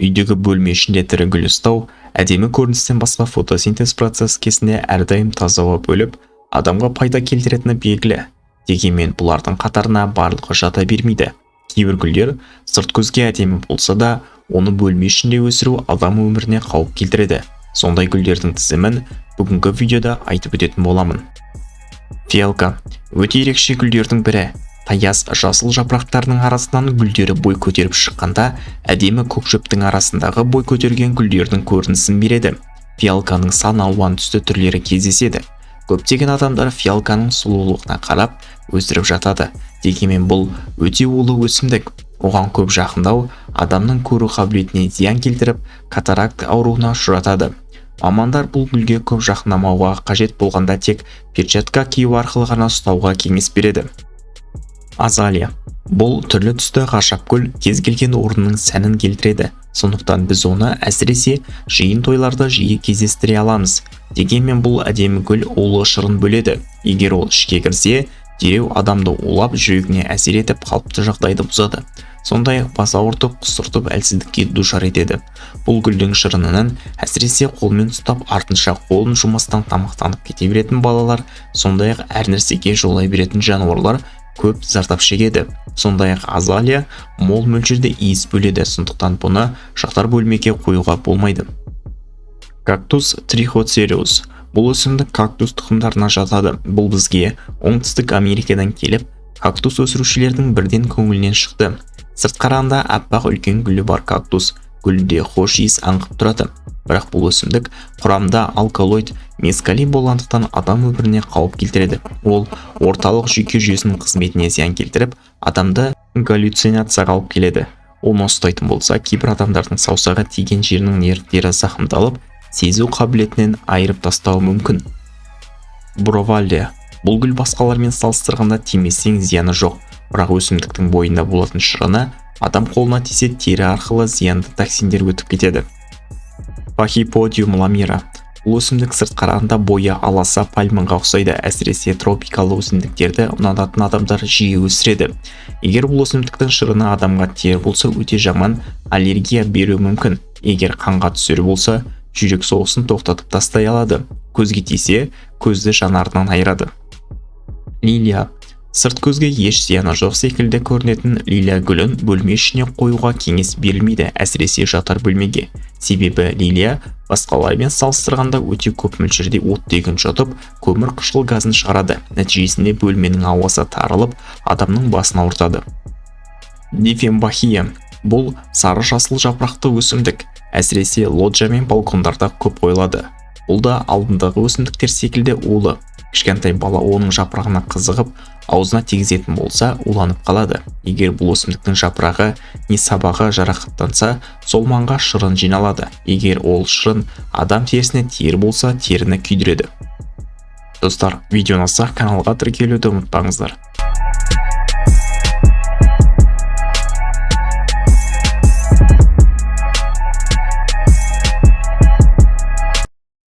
үйдегі бөлме ішінде тірі гүл ұстау, әдемі көріністен басқа фотосинтез процесс кезінде әрдайым таза ауа бөліп, адамға пайда келтіретіні белгілі. Дегенмен бұлардың қатарына барлығы жата бермейді. Кейбір гүлдер сырт көзге әдемі болса да, оны бөлме ішінде өсіру адам өміріне қауіп келтіреді. Сондай гүлдердің тізімін бүгінгі видеода айтып өтетін боламын. Фиалка өте ерекше гүлдердің бірі. Таяз жасыл жапырақтарының арасынан гүлдері бой көтеріп шыққанда, әдемі көкшөптің арасындағы бой көтерген гүлдердің көрінісін береді. Фиалканың сан алуан түсті түрлері кездеседі. Көптеген адамдар фиалканың сұлулығына қарап өсіріп жатады. Дегенмен бұл өте улы өсімдік. Оған көп жақындау адамның көру қабілетіне зиян келтіріп, катаракт ауруына ұшыратады. Мамандар бұл гүлге көп жақындамауға, қажет болғанда тек перчатка кию арқылы ғана ұстауға кеңес береді. Азалия. Бұл түрлі түсті ғажап гүл кез келген орынның сәнін келтіреді. Сондықтан біз оны әсіресе жиын тойларда жиі кездестіре аламыз. Дегенмен бұл әдемі гүл улы шырын бөледі. Егер ол ішке кірсе, дереу адамды улап, жүрегіне әсер етіп, қалыпты жағдайды бұзады. Сондай-ақ бас ауыртып, құсыртып, әлсіздікке душар етеді. Бұл гүлдің шырынынан әсіресе қолмен ұстап, артынша қолын жумастан тамақтанып кете беретін балалар, сондай-ақ әр нәрсеге жолай беретін жануарлар көп зардап шегеді. Сондай-ақ азалия мол мөлшерде иіс бөледі, сондықтан бұны жатар бөлмеге қоюға болмайды. Кактус трихоцериус. Бұл өсімдік кактус тұқымдарына жатады. Бұл бізге оңтүстік Америкадан келіп, кактус өсірушілердің бірден көңілінен шықты. Сырт қарағанда аппақ үлкен гүлі бар кактус гүлінде хош иіс аңқып тұрады. Бірақ бұл өсімдік құрамында алкалоид, мескалин болғандықтан адам өміріне қауіп келтіреді. Ол орталық жүйке жүйесінің қызметіне зиян келтіріп, адамды галлюцинацияға алып келеді. Оны ұстайтын болса, кейбір адамдардың саусағы тиген жерінің нервтері зақымдалып, сезу қабілетінен айырып тастауы мүмкін. Бровалия. Бұл гүл басқалармен салыстырғанда тимесең зияны жоқ, бірақ өсімдіктің бойында болатын шырыны адам қолына тисе тері арқылы зиянды токсиндер өтіп кетеді. Пахиподиум ламира. Бұл өсімдік сырт қарағанда бойы аласа пальмаға ұқсайды, әсіресе тропикалы өсімдіктерді ұнататын адамдар жиі өсіреді. Егер бұл өсімдіктің шырыны адамға тиер болса, өте жаман аллергия беруі мүмкін. Егер қанға түсер болса, жүрек соғысын тоқтатып тастай алады. Көзге тисе, көзді жанарынан айырады. Лилия. Сырт көзге еш зияны жоқ секілді көрінетін лилия гүлін бөлме ішіне қоюға кеңес берілмейді, әсіресе жатар бөлмеге. Себебі лилия басқалармен салыстырғанда өте көп мөлшерде оттегін жұтып, көмір қышқыл газын шығарады. Нәтижесінде бөлменің ауасы тарылып, адамның басын ауыртады. Дифенбахия. Бұл сары жасыл жапырақты өсімдік, әсіресе лоджия мен балкондарда көп қойылады. Бұл да алдындағы өсімдіктер секілді улы. Кішкентай бала оның жапырағына қызығып, аузына тигізетін болса, уланып қалады. Егер бұл өсімдіктің жапырағы не сабағы жарақаттанса, сол маңға шырын жиналады. Егер ол шырын адам терісіне тиер болса, теріні күйдіреді. Достар, видеоны ұнаса, каналға тіркелуді ұмытпаңыздар.